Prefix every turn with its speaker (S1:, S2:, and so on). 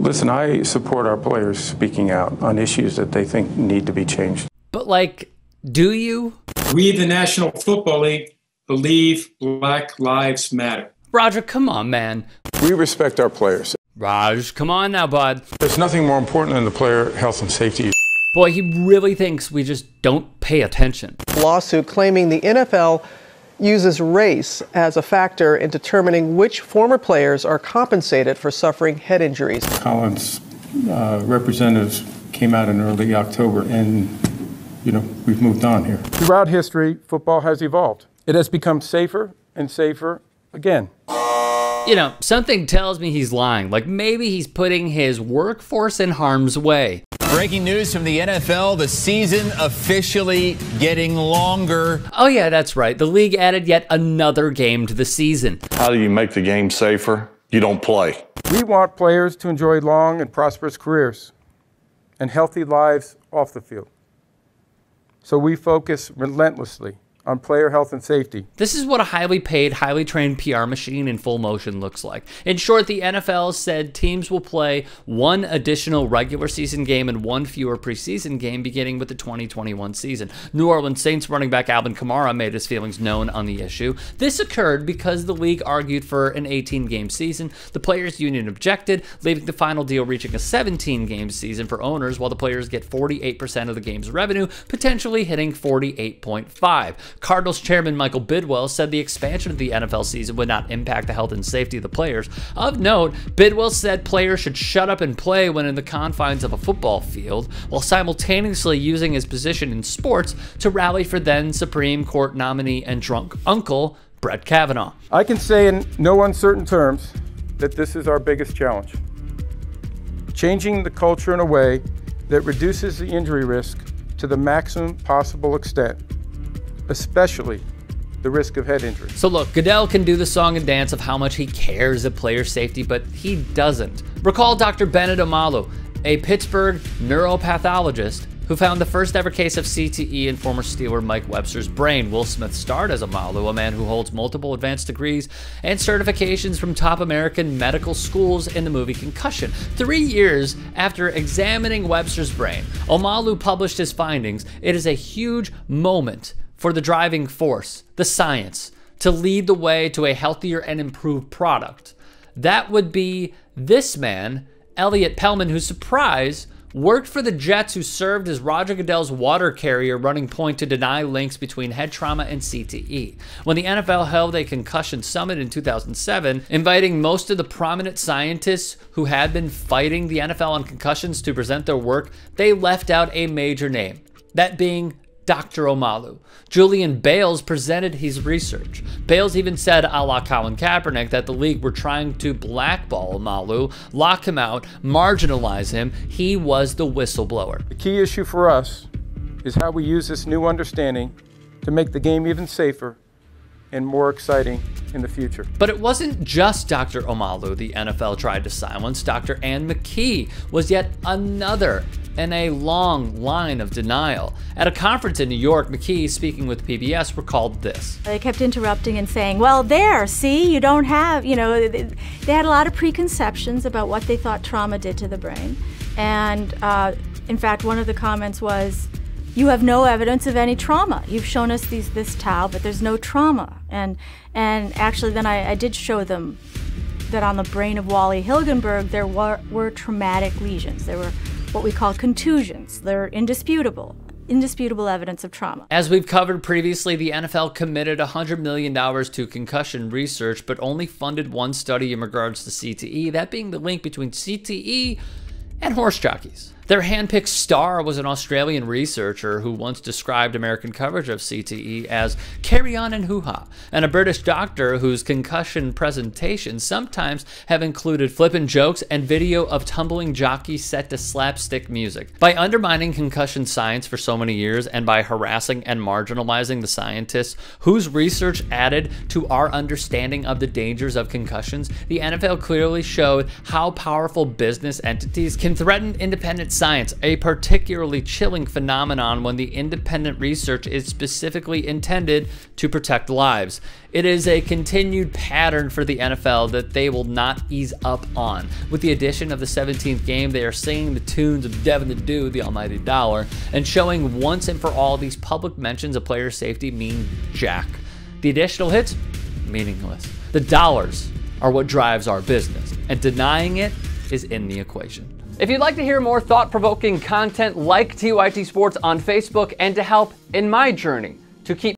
S1: Listen, I support our players speaking out on issues that they think need to be changed.
S2: But, like, do you?
S3: We, the National Football League, believe Black Lives Matter.
S2: Roger, come on, man.
S1: We respect our players.
S2: Raj, come on now, bud.
S1: There's nothing more important than the player health and safety.
S2: Boy, he really thinks we just don't pay attention.
S4: Lawsuit claiming the NFL uses race as a factor in determining which former players are compensated for suffering head injuries.
S1: Collins representatives came out in early October, and we've moved on here. Throughout history, football has evolved. It has become safer and safer again.
S2: Something tells me he's lying. Like, maybe he's putting his workforce in harm's way.
S5: Breaking news from the NFL, the season officially getting longer.
S2: Oh yeah, that's right. The league added yet another game to the season.
S6: How do you make the game safer? You don't play.
S1: We want players to enjoy long and prosperous careers and healthy lives off the field. So we focus relentlessly on player health and safety.
S2: This is what a highly paid, highly trained PR machine in full motion looks like. In short, the NFL said teams will play one additional regular season game and one fewer preseason game beginning with the 2021 season. New Orleans Saints running back Alvin Kamara made his feelings known on the issue. This occurred because the league argued for an 18-game season. The players' union objected, leaving the final deal reaching a 17-game season for owners, while the players get 48% of the game's revenue, potentially hitting 48.5%. Cardinals chairman Michael Bidwell said the expansion of the NFL season would not impact the health and safety of the players. Of note, Bidwell said players should shut up and play when in the confines of a football field, while simultaneously using his position in sports to rally for then Supreme Court nominee and drunk uncle Brett Kavanaugh.
S1: I can say in no uncertain terms that this is our biggest challenge. Changing the culture in a way that reduces the injury risk to the maximum possible extent, especially the risk of head injury.
S2: So look, Goodell can do the song and dance of how much he cares of player safety, but he doesn't. Recall Dr. Bennett Omalu, a Pittsburgh neuropathologist who found the first ever case of CTE in former Steeler Mike Webster's brain. Will Smith starred as Omalu, a man who holds multiple advanced degrees and certifications from top American medical schools in the movie Concussion. 3 years after examining Webster's brain, Omalu published his findings. It is a huge moment for the driving force, the science, to lead the way to a healthier and improved product. That would be this man, Elliot Pellman, who, surprise, worked for the Jets, who served as Roger Goodell's water carrier running point to deny links between head trauma and CTE. When the NFL held a concussion summit in 2007, inviting most of the prominent scientists who had been fighting the NFL on concussions to present their work, they left out a major name, that being Dr. Omalu. Julian Bales presented his research. Bales even said, a la Colin Kaepernick, that the league were trying to blackball Omalu, lock him out, marginalize him. He was the whistleblower.
S1: The key issue for us is how we use this new understanding to make the game even safer and more exciting in the future.
S2: But it wasn't just Dr. Omalu the NFL tried to silence. Dr. Ann McKee was yet another in a long line of denial. At a conference in New York, McKee, speaking with PBS, recalled this.
S7: They kept interrupting and saying, well, see, you don't have, they had a lot of preconceptions about what they thought trauma did to the brain. And in fact, one of the comments was, you have no evidence of any trauma. You've shown us this tau, but there's no trauma. And actually then I did show them that on the brain of Wally Hilgenberg, there were traumatic lesions. There were what we call contusions. They're indisputable evidence of trauma.
S2: As we've covered previously, the NFL committed $100 million to concussion research, but only funded one study in regards to CTE, that being the link between CTE and horse jockeys. Their handpicked star was an Australian researcher who once described American coverage of CTE as carry on and hoo-ha, and a British doctor whose concussion presentations sometimes have included flippant jokes and video of tumbling jockeys set to slapstick music. By undermining concussion science for so many years and by harassing and marginalizing the scientists whose research added to our understanding of the dangers of concussions, the NFL clearly showed how powerful business entities can threaten independent science, a particularly chilling phenomenon when the independent research is specifically intended to protect lives. It is a continued pattern for the NFL that they will not ease up on. With the addition of the 17th game, they are singing the tunes of Devin the Dude, the almighty dollar, and showing once and for all these public mentions of player safety mean jack. The additional hits, meaningless. The dollars are what drives our business, and denying it is in the equation. If you'd like to hear more thought-provoking content like TYT Sports on Facebook and to help in my journey to keep